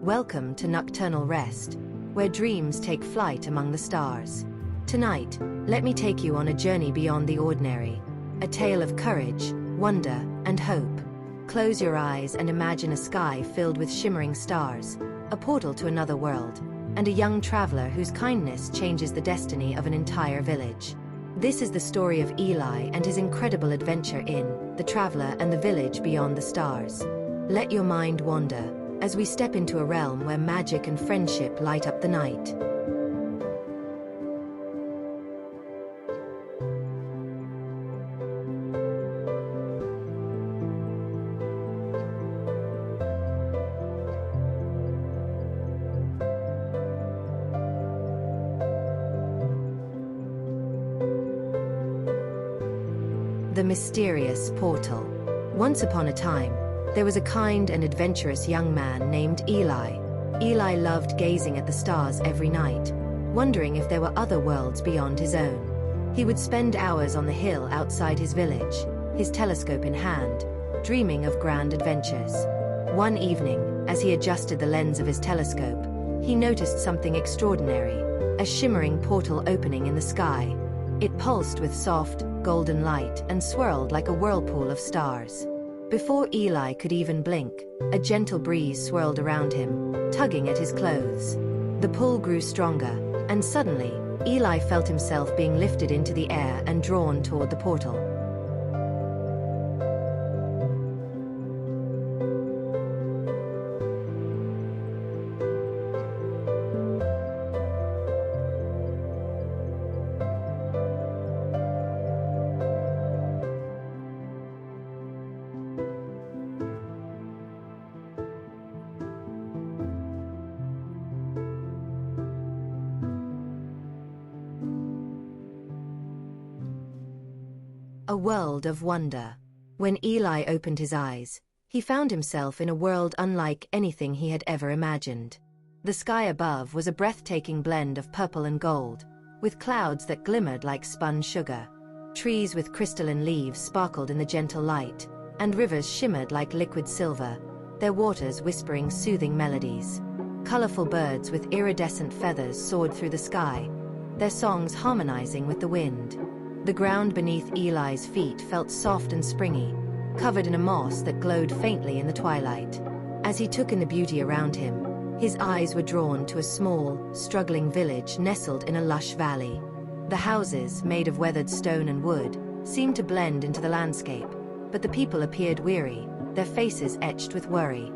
Welcome to nocturnal rest, where dreams take flight among the stars. Tonight, let me take you on a journey beyond the ordinary, a tale of courage, wonder, and hope. Close your eyes and imagine a sky filled with shimmering stars, a portal to another world, and a young traveler whose kindness changes the destiny of an entire village. This is the story of Eli and his incredible adventure in The Traveler and the Village Beyond the Stars. Let your mind wander as we step into a realm where magic and friendship light up the night. The mysterious portal. Once upon a time, there was a kind and adventurous young man named Eli. Eli loved gazing at the stars every night, wondering if there were other worlds beyond his own. He would spend hours on the hill outside his village, his telescope in hand, dreaming of grand adventures. One evening, as he adjusted the lens of his telescope, he noticed something extraordinary, a shimmering portal opening in the sky. It pulsed with soft, golden light and swirled like a whirlpool of stars. Before Eli could even blink, a gentle breeze swirled around him, tugging at his clothes. The pull grew stronger, and suddenly, Eli felt himself being lifted into the air and drawn toward the portal. A world of wonder. When Eli opened his eyes, he found himself in a world unlike anything he had ever imagined. The sky above was a breathtaking blend of purple and gold, with clouds that glimmered like spun sugar. Trees with crystalline leaves sparkled in the gentle light, and rivers shimmered like liquid silver, their waters whispering soothing melodies. Colorful birds with iridescent feathers soared through the sky, their songs harmonizing with the wind. The ground beneath Eli's feet felt soft and springy, covered in a moss that glowed faintly in the twilight. As he took in the beauty around him, his eyes were drawn to a small, struggling village nestled in a lush valley. The houses, made of weathered stone and wood, seemed to blend into the landscape, but the people appeared weary, their faces etched with worry.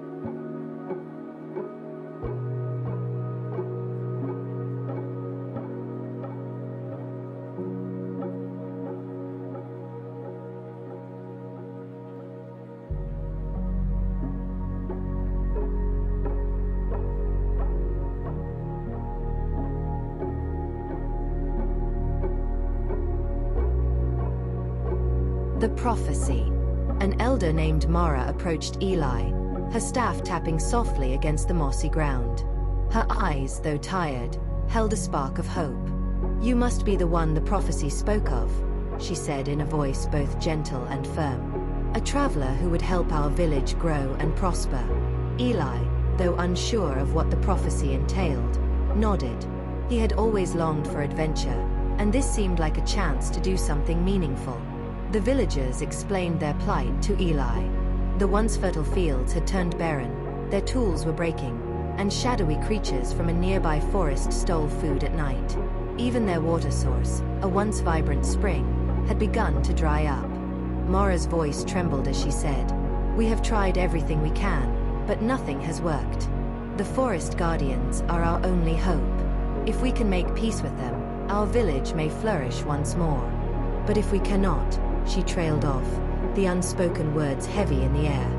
The prophecy. An elder named Mara approached Eli, her staff tapping softly against the mossy ground. Her eyes, though tired, held a spark of hope. "You must be the one the prophecy spoke of," she said in a voice both gentle and firm. "A traveler who would help our village grow and prosper." Eli, though unsure of what the prophecy entailed, nodded. He had always longed for adventure, and this seemed like a chance to do something meaningful. The villagers explained their plight to Eli. The once fertile fields had turned barren, their tools were breaking, and shadowy creatures from a nearby forest stole food at night. Even their water source, a once vibrant spring, had begun to dry up. Mara's voice trembled as she said, "We have tried everything we can, but nothing has worked. The forest guardians are our only hope. If we can make peace with them, our village may flourish once more. But if we cannot," she trailed off, the unspoken words heavy in the air.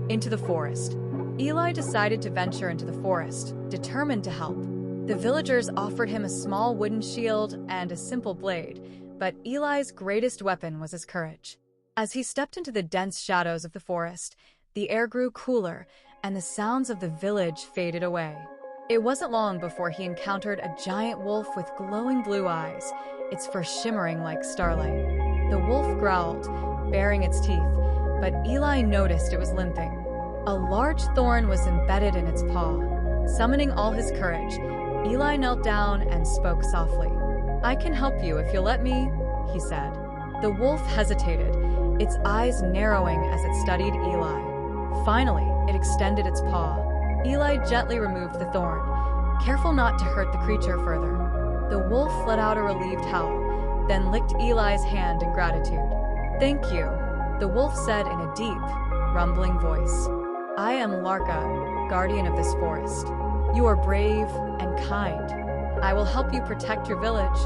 Into the forest. Eli decided to venture into the forest, determined to help. The villagers offered him a small wooden shield and a simple blade, but Eli's greatest weapon was his courage. As he stepped into the dense shadows of the forest, the air grew cooler and the sounds of the village faded away. It wasn't long before he encountered a giant wolf with glowing blue eyes, its fur shimmering like starlight. The wolf growled, baring its teeth, but Eli noticed it was limping. A large thorn was embedded in its paw. Summoning all his courage, Eli knelt down and spoke softly. "I can help you if you'll let me," he said. The wolf hesitated, its eyes narrowing as it studied Eli. Finally, it extended its paw. Eli gently removed the thorn, careful not to hurt the creature further. The wolf let out a relieved howl, then licked Eli's hand in gratitude. "Thank you," the wolf said in a deep, rumbling voice. "I am Larka, guardian of this forest. You are brave and kind. I will help you protect your village."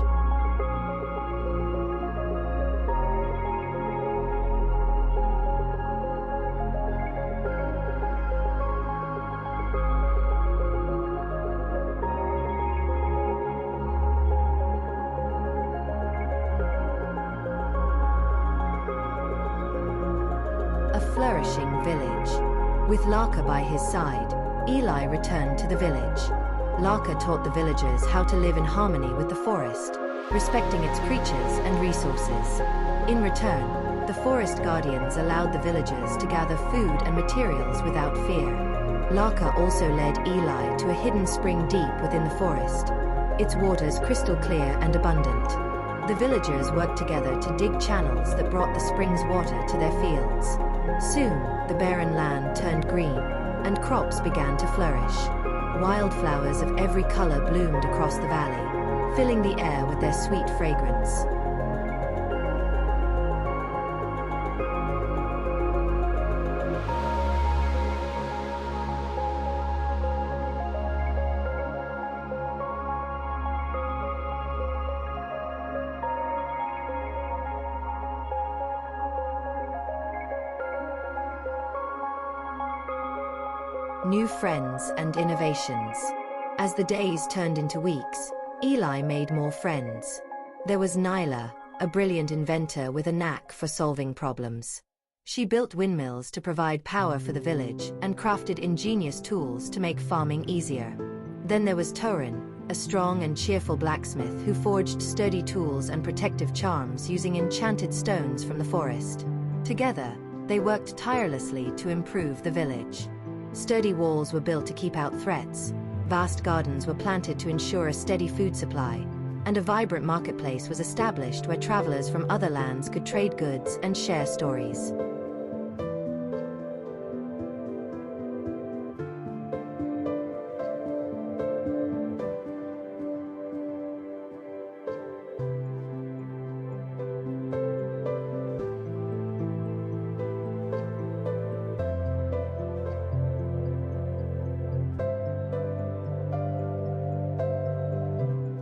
A flourishing village. With Larka by his side, Eli returned to the village. Larka taught the villagers how to live in harmony with the forest, respecting its creatures and resources. In return, the forest guardians allowed the villagers to gather food and materials without fear. Larka also led Eli to a hidden spring deep within the forest, its waters crystal clear and abundant. The villagers worked together to dig channels that brought the spring's water to their fields. Soon, the barren land turned green, and crops began to flourish. Wildflowers of every color bloomed across the valley, filling the air with their sweet fragrance. New friends and innovations. As the days turned into weeks, Eli made more friends. There was Nyla, a brilliant inventor with a knack for solving problems. She built windmills to provide power for the village and crafted ingenious tools to make farming easier. Then there was Torin, a strong and cheerful blacksmith who forged sturdy tools and protective charms using enchanted stones from the forest. Together, they worked tirelessly to improve the village. Sturdy walls were built to keep out threats, vast gardens were planted to ensure a steady food supply, and a vibrant marketplace was established where travelers from other lands could trade goods and share stories.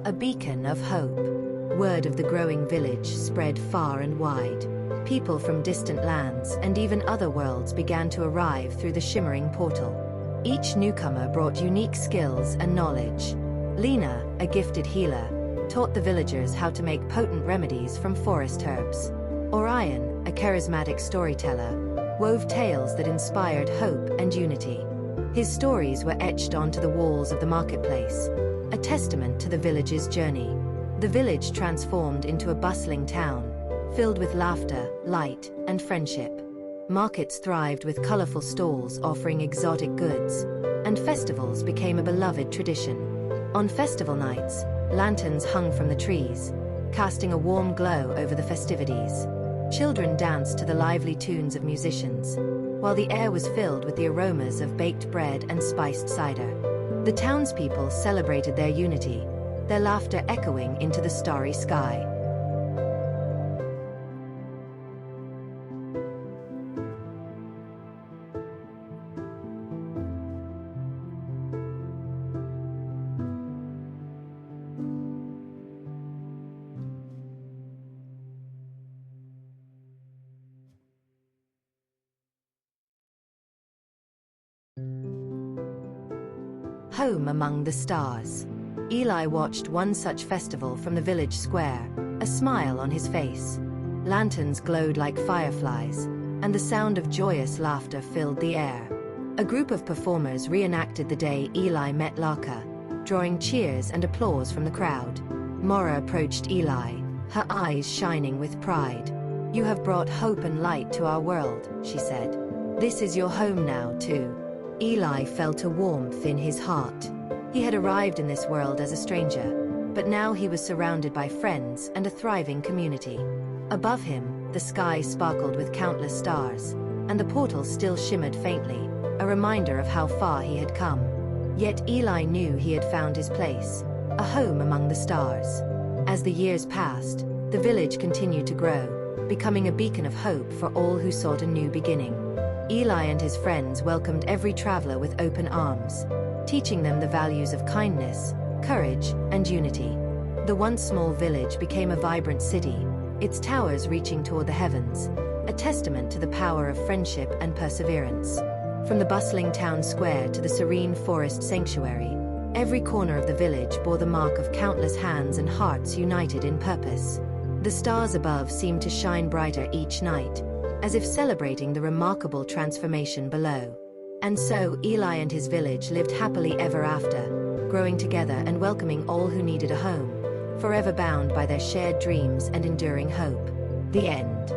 A beacon of hope. Word of the growing village spread far and wide. People from distant lands and even other worlds began to arrive through the shimmering portal. Each newcomer brought unique skills and knowledge. Lena, a gifted healer, taught the villagers how to make potent remedies from forest herbs. Orion, a charismatic storyteller, wove tales that inspired hope and unity. His stories were etched onto the walls of the marketplace, a testament to the village's journey. The village transformed into a bustling town, filled with laughter, light, and friendship. Markets thrived with colorful stalls offering exotic goods, and festivals became a beloved tradition. On festival nights, lanterns hung from the trees, casting a warm glow over the festivities. Children danced to the lively tunes of musicians, while the air was filled with the aromas of baked bread and spiced cider. The townspeople celebrated their unity, their laughter echoing into the starry sky. Home among the stars. Eli watched one such festival from the village square, a smile on his face. Lanterns glowed like fireflies, and the sound of joyous laughter filled the air. A group of performers reenacted the day Eli met Laka, drawing cheers and applause from the crowd. Mora approached Eli, her eyes shining with pride. "You have brought hope and light to our world," she said. "This is your home now, too." Eli felt a warmth in his heart. He had arrived in this world as a stranger, but now he was surrounded by friends and a thriving community. Above him, the sky sparkled with countless stars, and the portal still shimmered faintly, a reminder of how far he had come. Yet Eli knew he had found his place, a home among the stars. As the years passed, the village continued to grow, becoming a beacon of hope for all who sought a new beginning. Eli and his friends welcomed every traveler with open arms, teaching them the values of kindness, courage, and unity. The once small village became a vibrant city, its towers reaching toward the heavens, a testament to the power of friendship and perseverance. From the bustling town square to the serene forest sanctuary, every corner of the village bore the mark of countless hands and hearts united in purpose. The stars above seemed to shine brighter each night, as if celebrating the remarkable transformation below. And so Eli and his village lived happily ever after, growing together and welcoming all who needed a home, forever bound by their shared dreams and enduring hope. The end.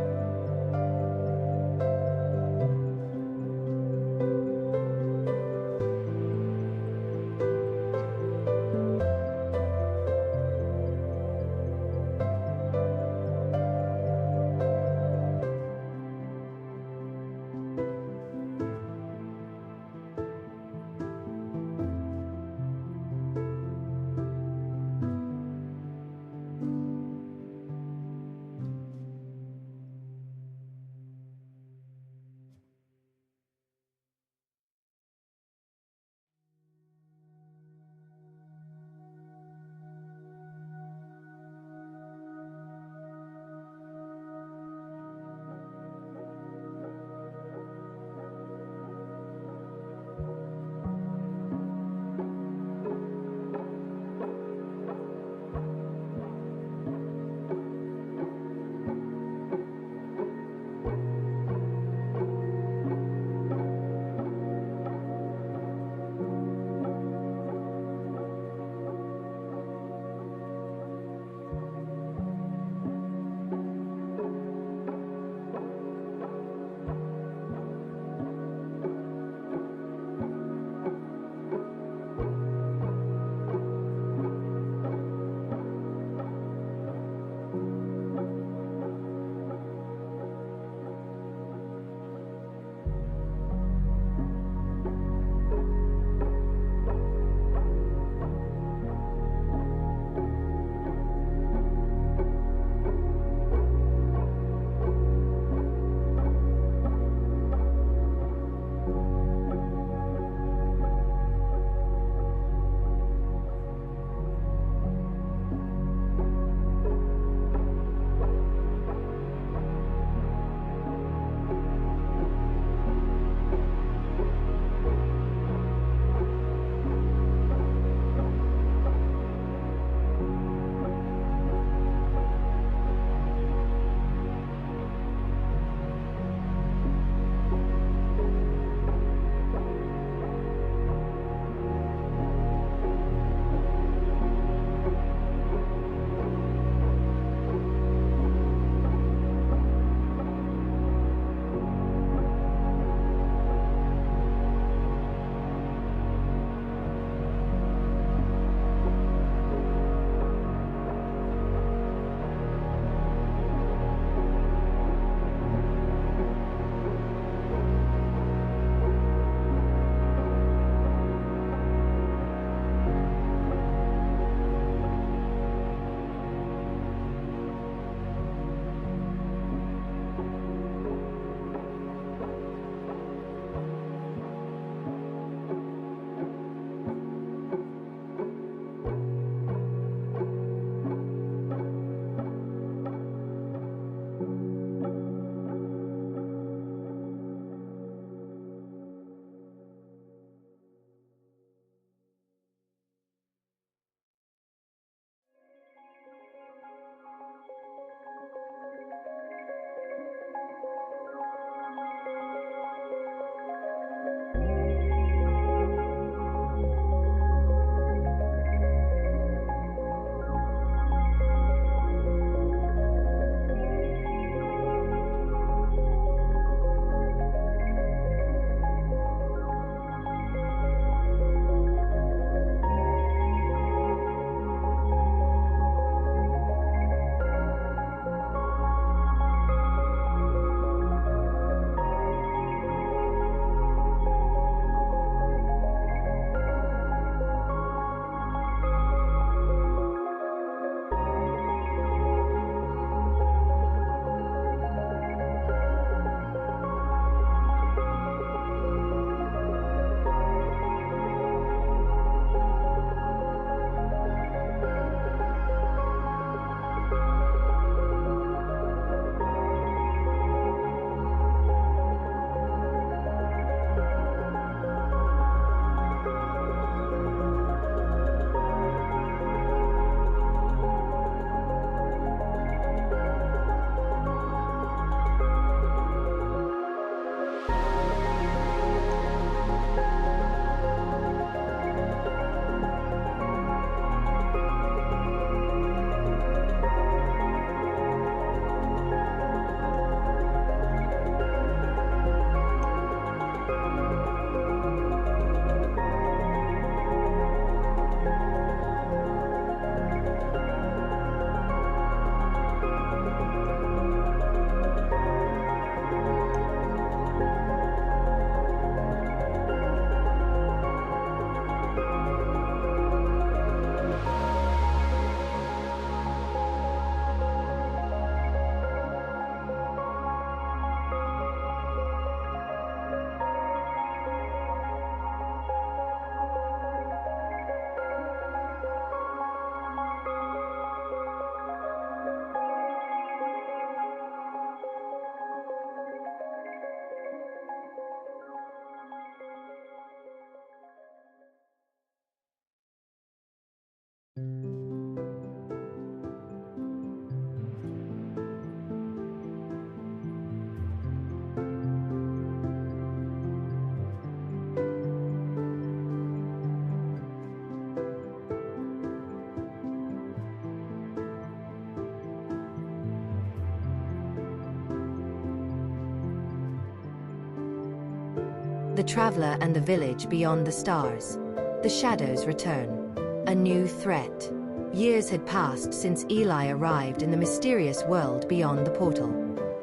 The Traveler and the Village Beyond the Stars. The Shadows Return. A new threat. Years had passed since Eli arrived in the mysterious world beyond the portal.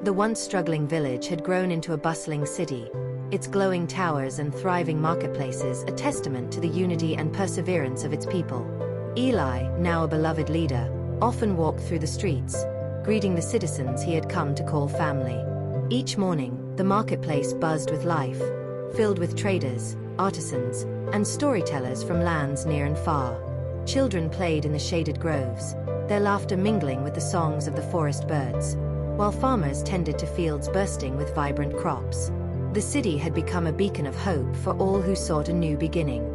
The once struggling village had grown into a bustling city, its glowing towers and thriving marketplaces a testament to the unity and perseverance of its people. Eli, now a beloved leader, often walked through the streets, greeting the citizens he had come to call family. Each morning, the marketplace buzzed with life, filled with traders, artisans, and storytellers from lands near and far. Children played in the shaded groves, their laughter mingling with the songs of the forest birds, while farmers tended to fields bursting with vibrant crops. The city had become a beacon of hope for all who sought a new beginning.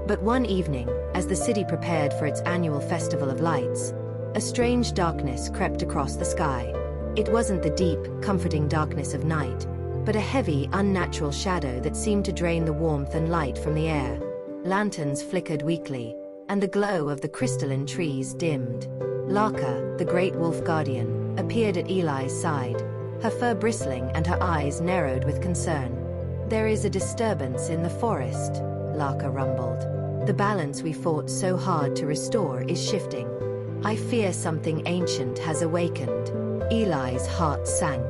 But one evening, as the city prepared for its annual Festival of Lights, a strange darkness crept across the sky. It wasn't the deep, comforting darkness of night, but a heavy, unnatural shadow that seemed to drain the warmth and light from the air. Lanterns flickered weakly, and the glow of the crystalline trees dimmed. Laka, the great wolf guardian, appeared at Eli's side, her fur bristling and her eyes narrowed with concern. "There is a disturbance in the forest," Laka rumbled. "The balance we fought so hard to restore is shifting. I fear something ancient has awakened." Eli's heart sank.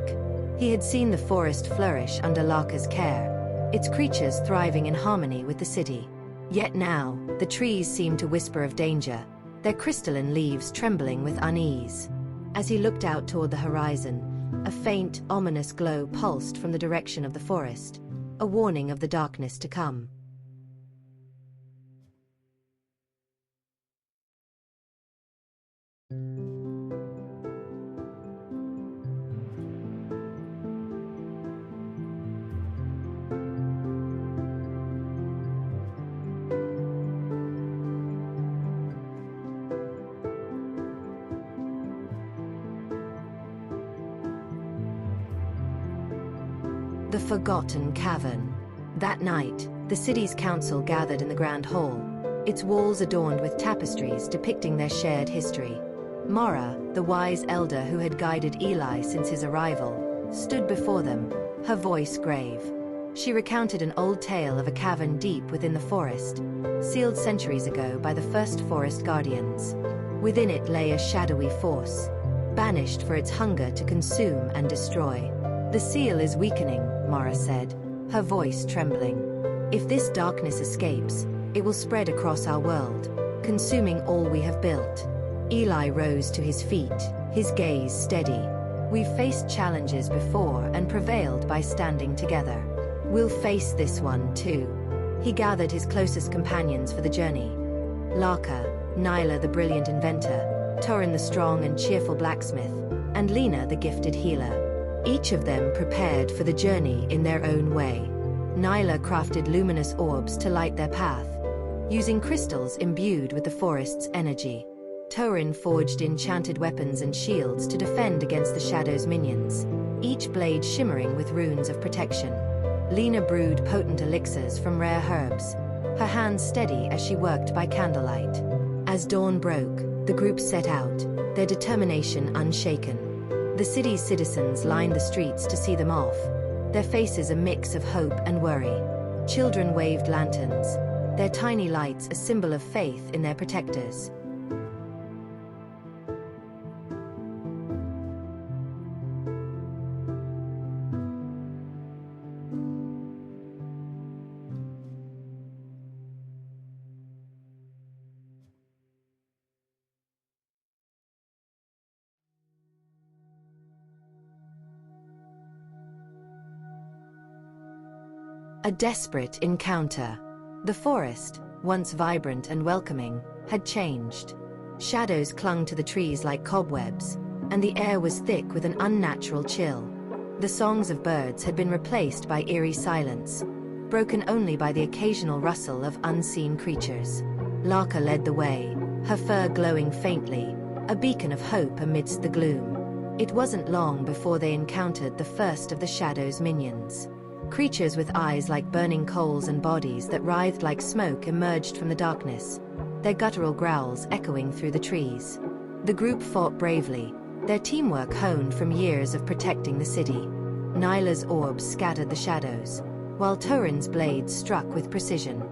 He had seen the forest flourish under Laka's care, its creatures thriving in harmony with the city. Yet now, the trees seemed to whisper of danger, their crystalline leaves trembling with unease. As he looked out toward the horizon, a faint, ominous glow pulsed from the direction of the forest, a warning of the darkness to come. The Forgotten Cavern. That night, the city's council gathered in the Grand Hall, its walls adorned with tapestries depicting their shared history. Mara, the wise elder who had guided Eli since his arrival, stood before them, her voice grave. She recounted an old tale of a cavern deep within the forest, sealed centuries ago by the first forest guardians. Within it lay a shadowy force, banished for its hunger to consume and destroy. "The seal is weakening," Mara said, her voice trembling. "If this darkness escapes, it will spread across our world, consuming all we have built." Eli rose to his feet, his gaze steady. "We've faced challenges before and prevailed by standing together. We'll face this one too." He gathered his closest companions for the journey. Laka, Nyla the brilliant inventor, Torin the strong and cheerful blacksmith, and Lena the gifted healer. Each of them prepared for the journey in their own way. Nyla crafted luminous orbs to light their path, using crystals imbued with the forest's energy. Torin forged enchanted weapons and shields to defend against the Shadow's minions, each blade shimmering with runes of protection. Lena brewed potent elixirs from rare herbs, her hands steady as she worked by candlelight. As dawn broke, the group set out, their determination unshaken. The city's citizens lined the streets to see them off, their faces a mix of hope and worry. Children waved lanterns, their tiny lights a symbol of faith in their protectors. A desperate encounter. The forest, once vibrant and welcoming, had changed. Shadows clung to the trees like cobwebs, and the air was thick with an unnatural chill. The songs of birds had been replaced by eerie silence, broken only by the occasional rustle of unseen creatures. Laka led the way, her fur glowing faintly, a beacon of hope amidst the gloom. It wasn't long before they encountered the first of the Shadow's minions. Creatures with eyes like burning coals and bodies that writhed like smoke emerged from the darkness, their guttural growls echoing through the trees. The group fought bravely, their teamwork honed from years of protecting the city. Nyla's orbs scattered the shadows, while Turin's blades struck with precision.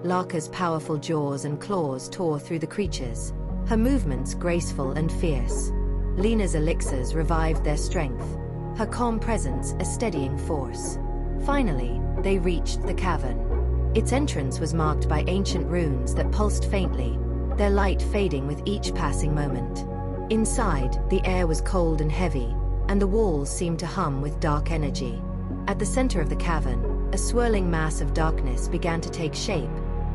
Laka's powerful jaws and claws tore through the creatures, her movements graceful and fierce. Lena's elixirs revived their strength, her calm presence a steadying force. Finally, they reached the cavern. Its entrance was marked by ancient runes that pulsed faintly, their light fading with each passing moment. Inside, the air was cold and heavy, and the walls seemed to hum with dark energy. At the center of the cavern, a swirling mass of darkness began to take shape,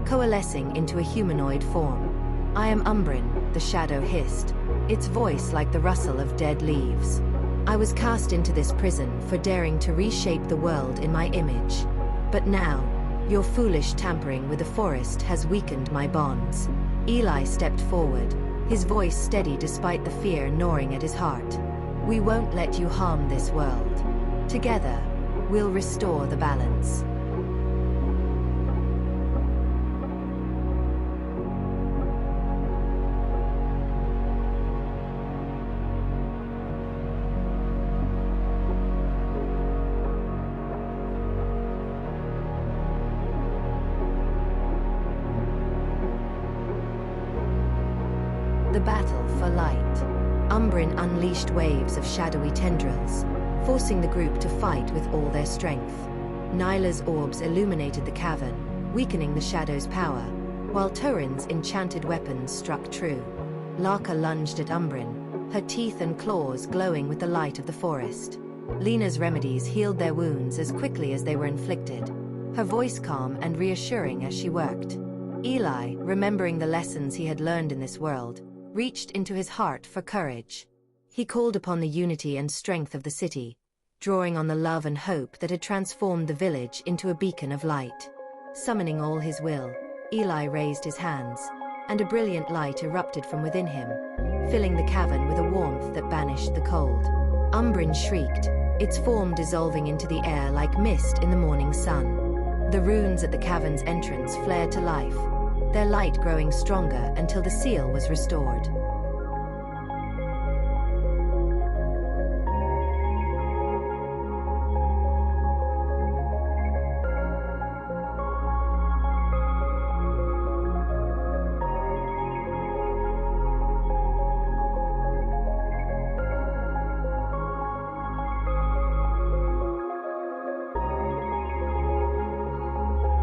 coalescing into a humanoid form. "I am Umbrin," the shadow hissed, its voice like the rustle of dead leaves. "I was cast into this prison for daring to reshape the world in my image. But now, your foolish tampering with the forest has weakened my bonds." Eli stepped forward, his voice steady despite the fear gnawing at his heart. "We won't let you harm this world. Together, we'll restore the balance." The battle for light. Umbrin unleashed waves of shadowy tendrils, forcing the group to fight with all their strength. Nyla's orbs illuminated the cavern, weakening the shadow's power, while Turin's enchanted weapons struck true. Laka lunged at Umbrin, her teeth and claws glowing with the light of the forest. Lena's remedies healed their wounds as quickly as they were inflicted, her voice calm and reassuring as she worked. Eli, remembering the lessons he had learned in this world, reached into his heart for courage. He called upon the unity and strength of the city, drawing on the love and hope that had transformed the village into a beacon of light. Summoning all his will, Eli raised his hands, and a brilliant light erupted from within him, filling the cavern with a warmth that banished the cold. Umbrin shrieked, its form dissolving into the air like mist in the morning sun. The runes at the cavern's entrance flared to life, their light growing stronger until the seal was restored.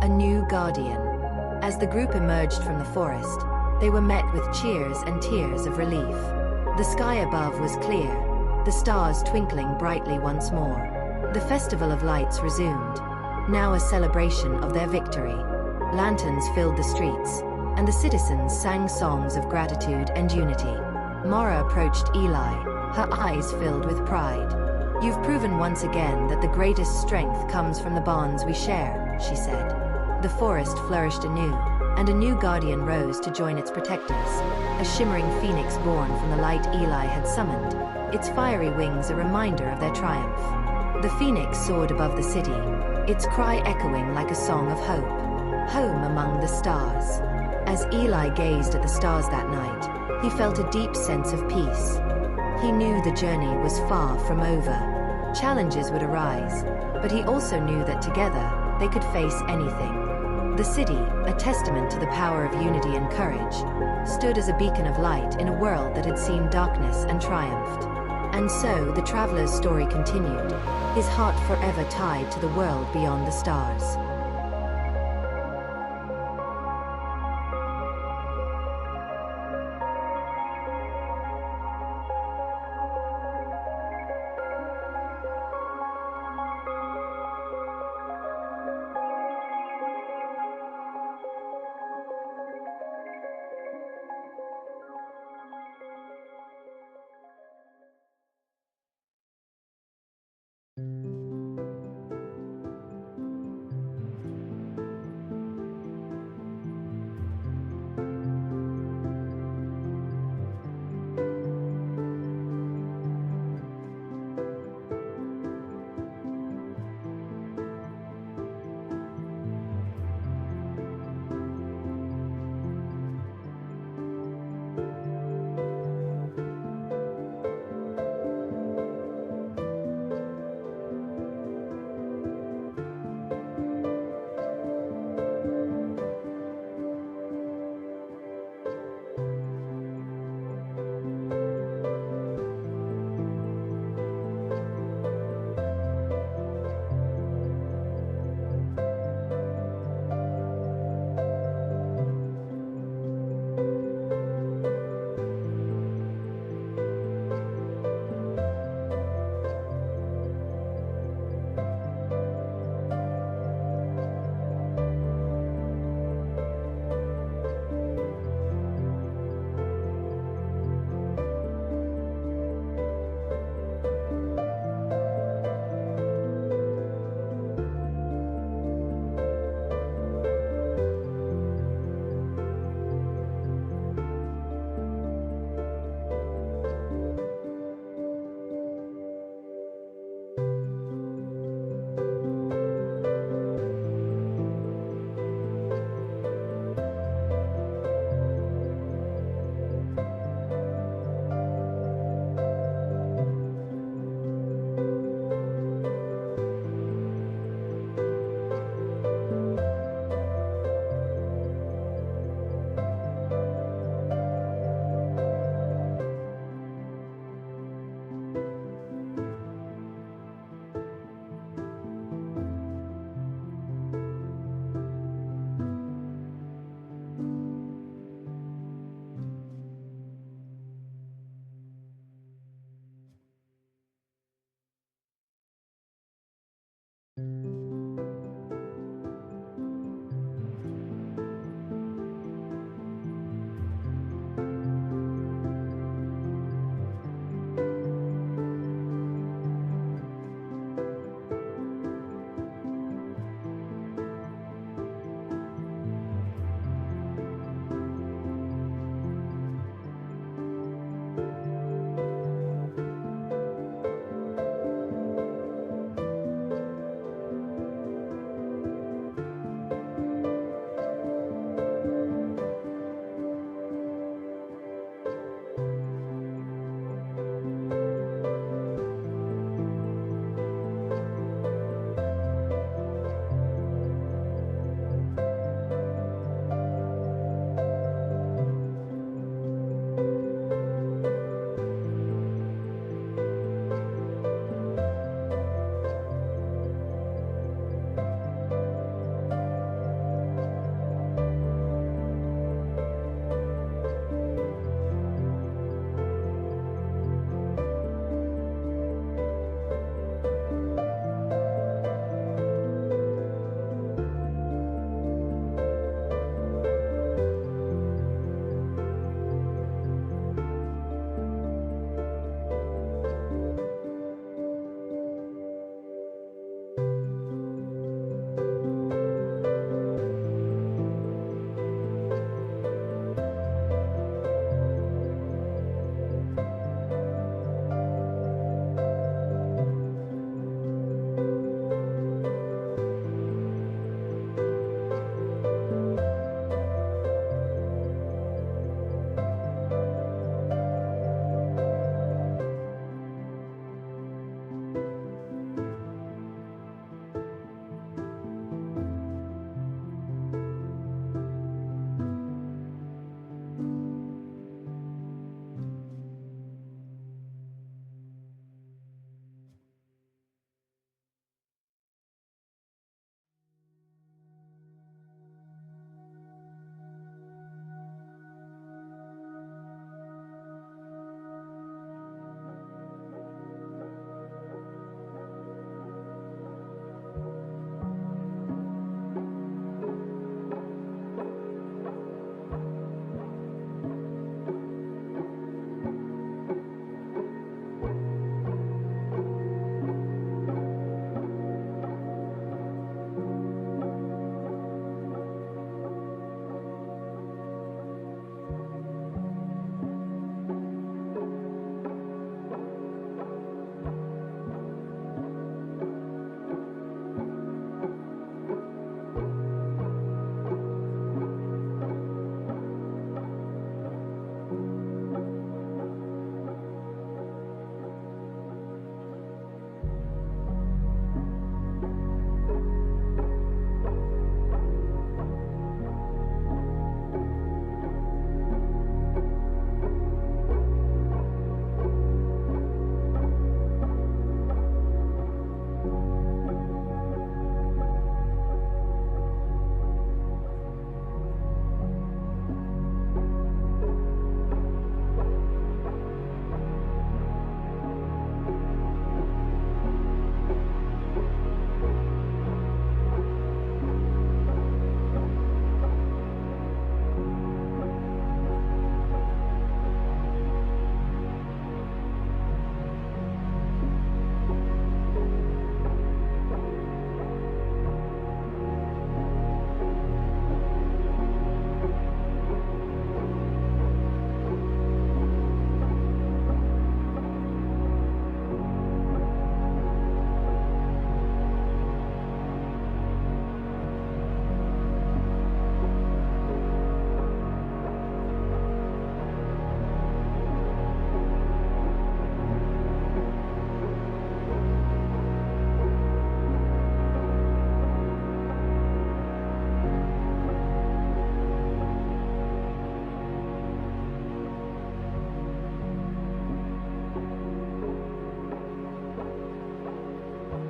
A new guardian. As the group emerged from the forest, they were met with cheers and tears of relief. The sky above was clear, the stars twinkling brightly once more. The Festival of Lights resumed, now a celebration of their victory. Lanterns filled the streets, and the citizens sang songs of gratitude and unity. Mara approached Eli, her eyes filled with pride. "You've proven once again that the greatest strength comes from the bonds we share," she said. The forest flourished anew, and a new guardian rose to join its protectors, a shimmering phoenix born from the light Eli had summoned, its fiery wings a reminder of their triumph. The phoenix soared above the city, its cry echoing like a song of hope, home among the stars. As Eli gazed at the stars that night, he felt a deep sense of peace. He knew the journey was far from over. Challenges would arise, but he also knew that together, they could face anything. The city, a testament to the power of unity and courage, stood as a beacon of light in a world that had seen darkness and triumphed. And so the traveler's story continued, his heart forever tied to the world beyond the stars.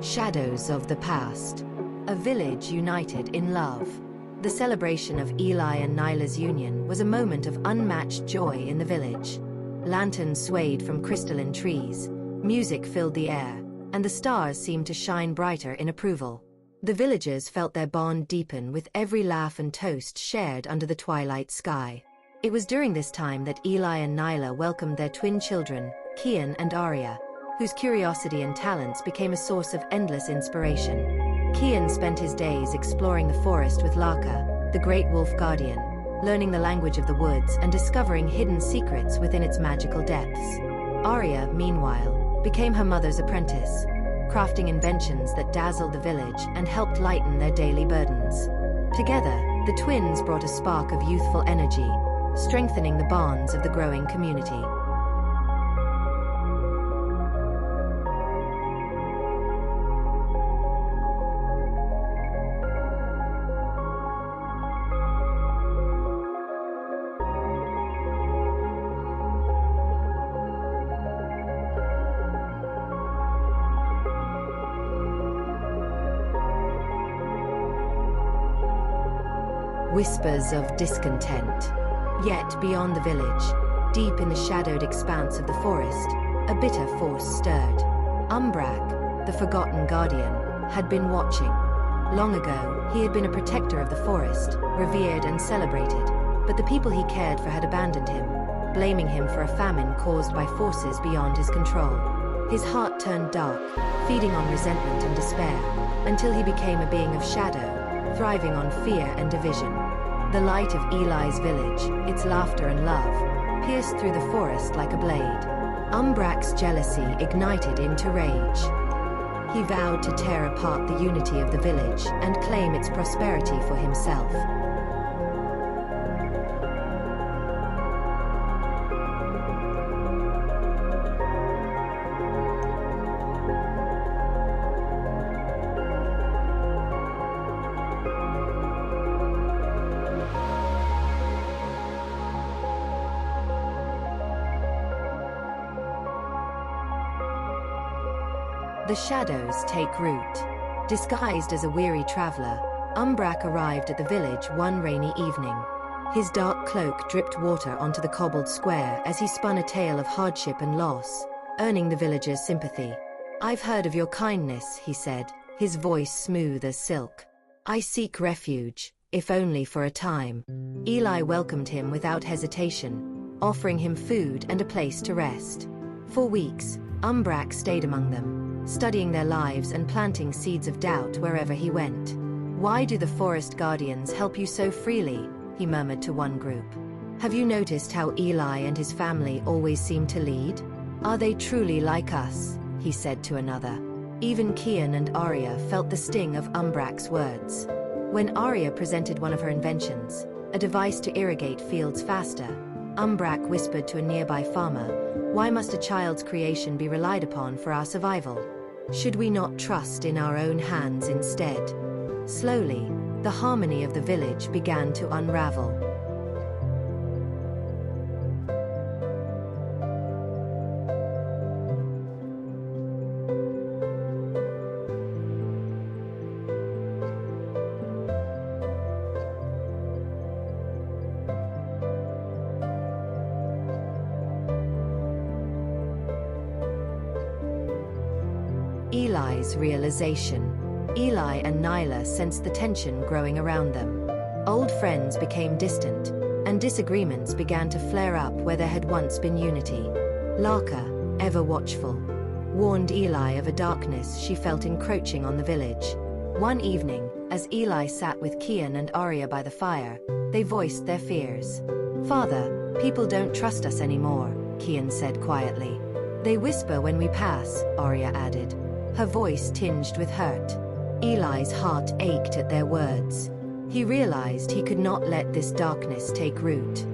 Shadows of the Past. A village united in love. The celebration of Eli and Nyla's union was a moment of unmatched joy in the village. Lanterns swayed from crystalline trees, music filled the air, and the stars seemed to shine brighter in approval. The villagers felt their bond deepen with every laugh and toast shared under the twilight sky. It was during this time that Eli and Nyla welcomed their twin children, Kian and Arya, whose curiosity and talents became a source of endless inspiration. Kian spent his days exploring the forest with Laka, the great wolf guardian, learning the language of the woods and discovering hidden secrets within its magical depths. Arya, meanwhile, became her mother's apprentice, crafting inventions that dazzled the village and helped lighten their daily burdens. Together, the twins brought a spark of youthful energy, strengthening the bonds of the growing community. Whispers of discontent. Yet beyond the village, deep in the shadowed expanse of the forest, a bitter force stirred. Umbrak, the forgotten guardian, had been watching. Long ago, he had been a protector of the forest, revered and celebrated, but the people he cared for had abandoned him, blaming him for a famine caused by forces beyond his control. His heart turned dark, feeding on resentment and despair, until he became a being of shadow, thriving on fear and division. The light of Eli's village, its laughter and love, pierced through the forest like a blade. Umbrak's jealousy ignited into rage. He vowed to tear apart the unity of the village and claim its prosperity for himself. The shadows take root. Disguised as a weary traveler, Umbrak arrived at the village one rainy evening. His dark cloak dripped water onto the cobbled square as he spun a tale of hardship and loss, earning the villagers' sympathy. "I've heard of your kindness," he said, his voice smooth as silk. "I seek refuge, if only for a time." Eli welcomed him without hesitation, offering him food and a place to rest. For weeks, Umbrak stayed among them, studying their lives and planting seeds of doubt wherever he went. "Why do the forest guardians help you so freely?" he murmured to one group. "Have you noticed how Eli and his family always seem to lead? Are they truly like us?" he said to another. Even Kian and Arya felt the sting of Umbrak's words. When Arya presented one of her inventions, a device to irrigate fields faster, Umbrak whispered to a nearby farmer, "Why must a child's creation be relied upon for our survival? Should we not trust in our own hands instead?" Slowly, the harmony of the village began to unravel. Eli's realization. Eli and Nyla sensed the tension growing around them. Old friends became distant, and disagreements began to flare up where there had once been unity. Laka, ever watchful, warned Eli of a darkness she felt encroaching on the village. One evening, as Eli sat with Kian and Arya by the fire, they voiced their fears. "Father, people don't trust us anymore," Kian said quietly. "They whisper when we pass," Arya added, her voice tinged with hurt. Eli's heart ached at their words. He realized he could not let this darkness take root.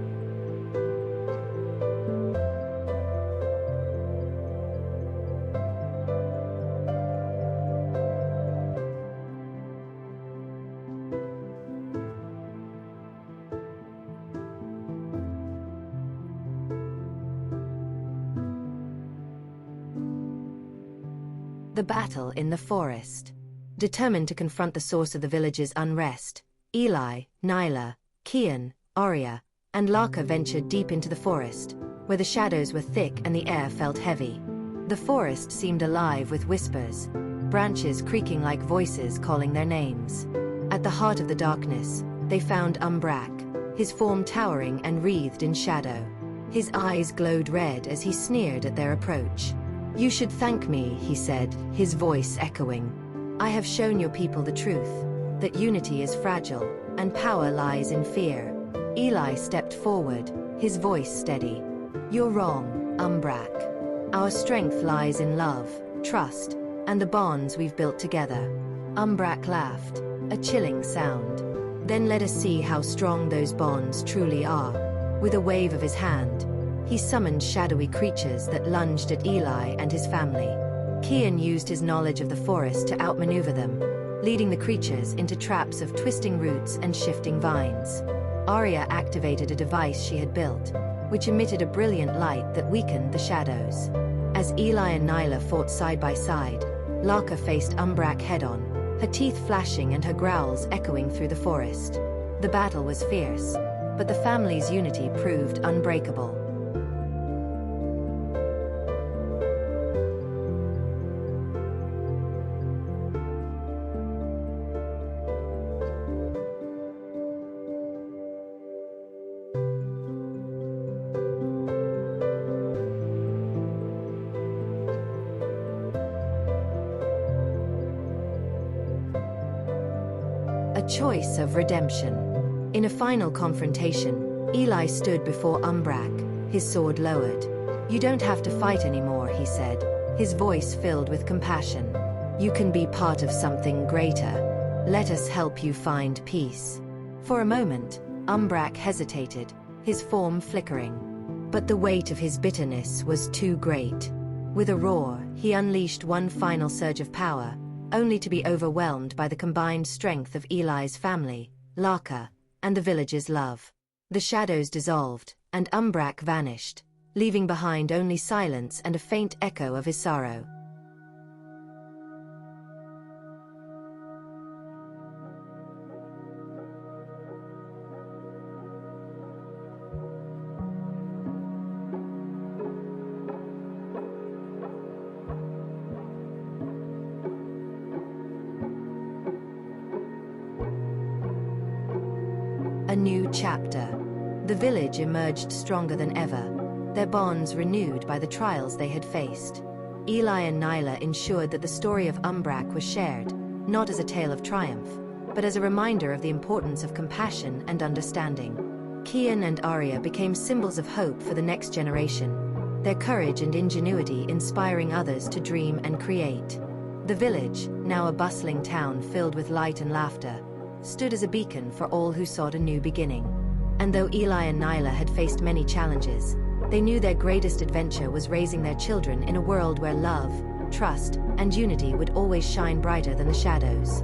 The battle in the forest. Determined to confront the source of the village's unrest, Eli, Nyla, Kian, Arya, and Laka ventured deep into the forest, where the shadows were thick and the air felt heavy. The forest seemed alive with whispers, branches creaking like voices calling their names. At the heart of the darkness, they found Umbrak, his form towering and wreathed in shadow. His eyes glowed red as he sneered at their approach. "You should thank me," he said, his voice echoing. "I have shown your people the truth, that unity is fragile, and power lies in fear." Eli stepped forward, his voice steady. "You're wrong, Umbrak. Our strength lies in love, trust, and the bonds we've built together." Umbrak laughed, a chilling sound. "Then let us see how strong those bonds truly are." With a wave of his hand, he summoned shadowy creatures that lunged at Eli and his family. Kian used his knowledge of the forest to outmaneuver them, leading the creatures into traps of twisting roots and shifting vines. Arya activated a device she had built, which emitted a brilliant light that weakened the shadows. As Eli and Nyla fought side by side, Laka faced Umbrak head-on, her teeth flashing and her growls echoing through the forest. The battle was fierce, but the family's unity proved unbreakable. A choice of redemption. In a final confrontation, Eli stood before Umbrak, his sword lowered. "You don't have to fight anymore," he said, his voice filled with compassion. "You can be part of something greater. Let us help you find peace." For a moment, Umbrak hesitated, his form flickering. But the weight of his bitterness was too great. With a roar, he unleashed one final surge of power, only to be overwhelmed by the combined strength of Eli's family, Laka, and the village's love. The shadows dissolved, and Umbrak vanished, leaving behind only silence and a faint echo of his sorrow. A new chapter. The village emerged stronger than ever, their bonds renewed by the trials they had faced. Eli and Nyla ensured that the story of Umbrak was shared, not as a tale of triumph, but as a reminder of the importance of compassion and understanding. Kian and Arya became symbols of hope for the next generation, their courage and ingenuity inspiring others to dream and create. The village, now a bustling town filled with light and laughter, stood as a beacon for all who sought a new beginning. And though Eli and Nyla had faced many challenges, they knew their greatest adventure was raising their children in a world where love, trust, and unity would always shine brighter than the shadows.